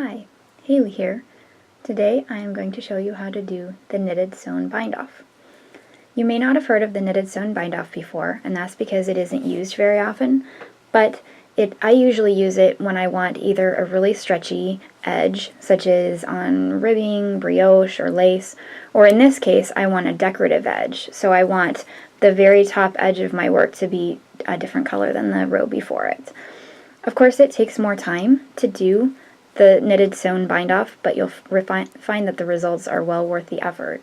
Hi, Haley here. Today I am going to show you how to do the knitted sewn bind off. You may not have heard of the knitted sewn bind off before, and that's because it isn't used very often, but I usually use it when I want either a really stretchy edge, such as on ribbing, brioche, or lace, or in this case I want a decorative edge, so I want the very top edge of my work to be a different color than the row before it. Of course it takes more time to do the knitted sewn bind off, but you'll find that the results are well worth the effort.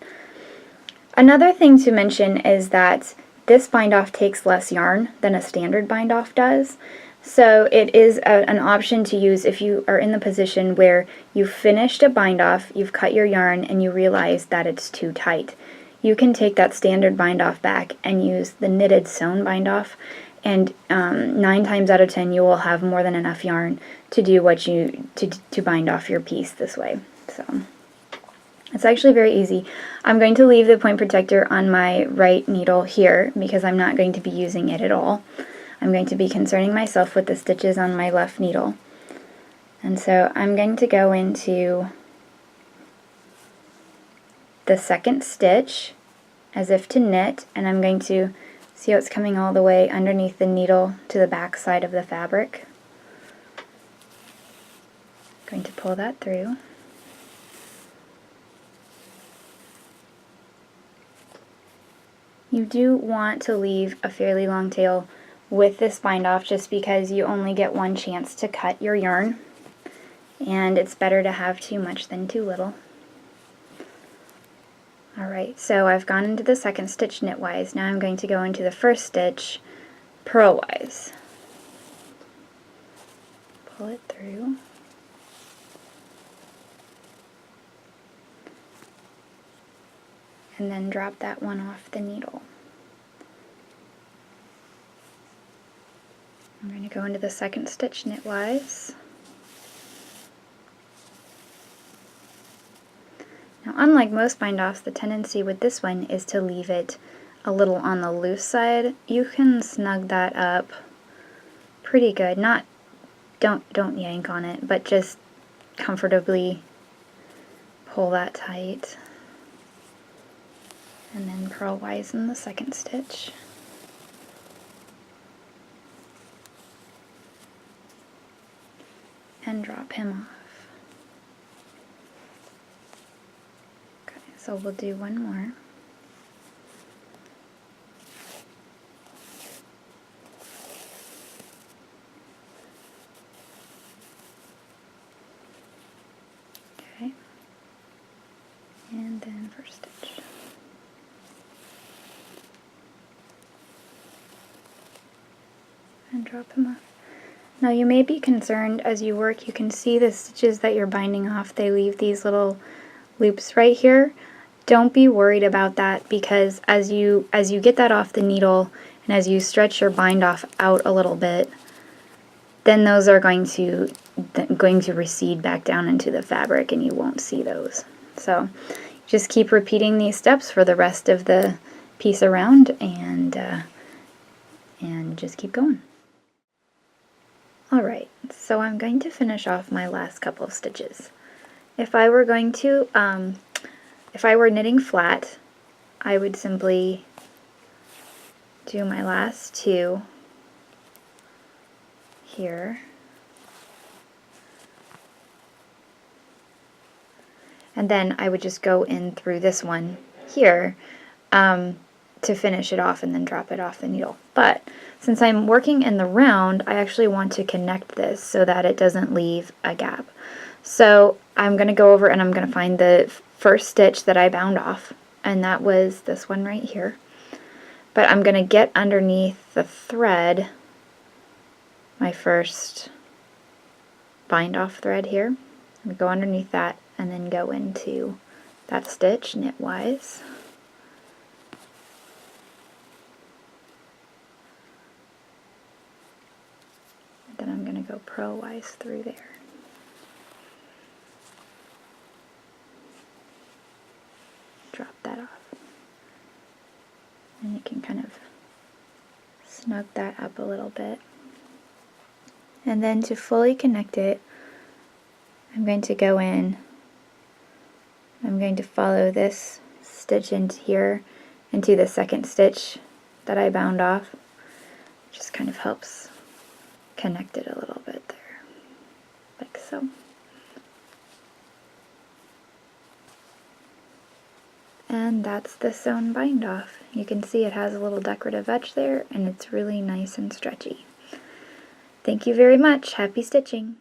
Another thing to mention is that this bind off takes less yarn than a standard bind off does, so it is an option to use if you are in the position where you've finished a bind off, you've cut your yarn, and you realize that it's too tight. You can take that standard bind off back and use the knitted sewn bind off, and 9 times out of 10 you will have more than enough yarn to do to bind off your piece this way. So it's actually very easy. I'm going to leave the point protector on my right needle here because I'm not going to be using it at all. I'm going to be concerning myself with the stitches on my left needle. And so I'm going to go into the second stitch as if to knit, and I'm going to see how it's coming all the way underneath the needle to the back side of the fabric. I'm going to pull that through. You do want to leave a fairly long tail with this bind off just because you only get one chance to cut your yarn, and it's better to have too much than too little. Alright, so I've gone into the second stitch knitwise. Now I'm going to go into the first stitch purlwise. Pull it through. And then drop that one off the needle. I'm going to go into the second stitch knitwise. Now, unlike most bind offs, the tendency with this one is to leave it a little on the loose side. You can snug that up pretty good. Don't yank on it, but just comfortably pull that tight. And then purlwise in the second stitch. And drop him off. Okay, so we'll do one more. Okay. And then first stitch. And drop him off. Now you may be concerned as you work, you can see the stitches that you're binding off, they leave these little loops right here. Don't be worried about that because as you get that off the needle and as you stretch your bind off out a little bit, then those are going to recede back down into the fabric and you won't see those. So just keep repeating these steps for the rest of the piece around and just keep going. Alright, so I'm going to finish off my last couple of stitches. If I were going to, if I were knitting flat, I would simply do my last two here, and then I would just go in through this one here to finish it off and then drop it off the needle. But since I'm working in the round, I actually want to connect this so that it doesn't leave a gap. So I'm going to go over and I'm going to find the first stitch that I bound off, and that was this one right here. But I'm going to get underneath the thread, my first bind off thread here. I'm going to go underneath that and then go into that stitch knitwise. Then I'm going to go purlwise through there. Drop that off. And you can kind of snug that up a little bit. And then to fully connect it, I'm going to go in, I'm going to follow this stitch into here, into the second stitch that I bound off. Just kind of helps connect it a little bit there, like so. And that's the sewn bind off. You can see it has a little decorative edge there, and it's really nice and stretchy. Thank you very much. Happy stitching!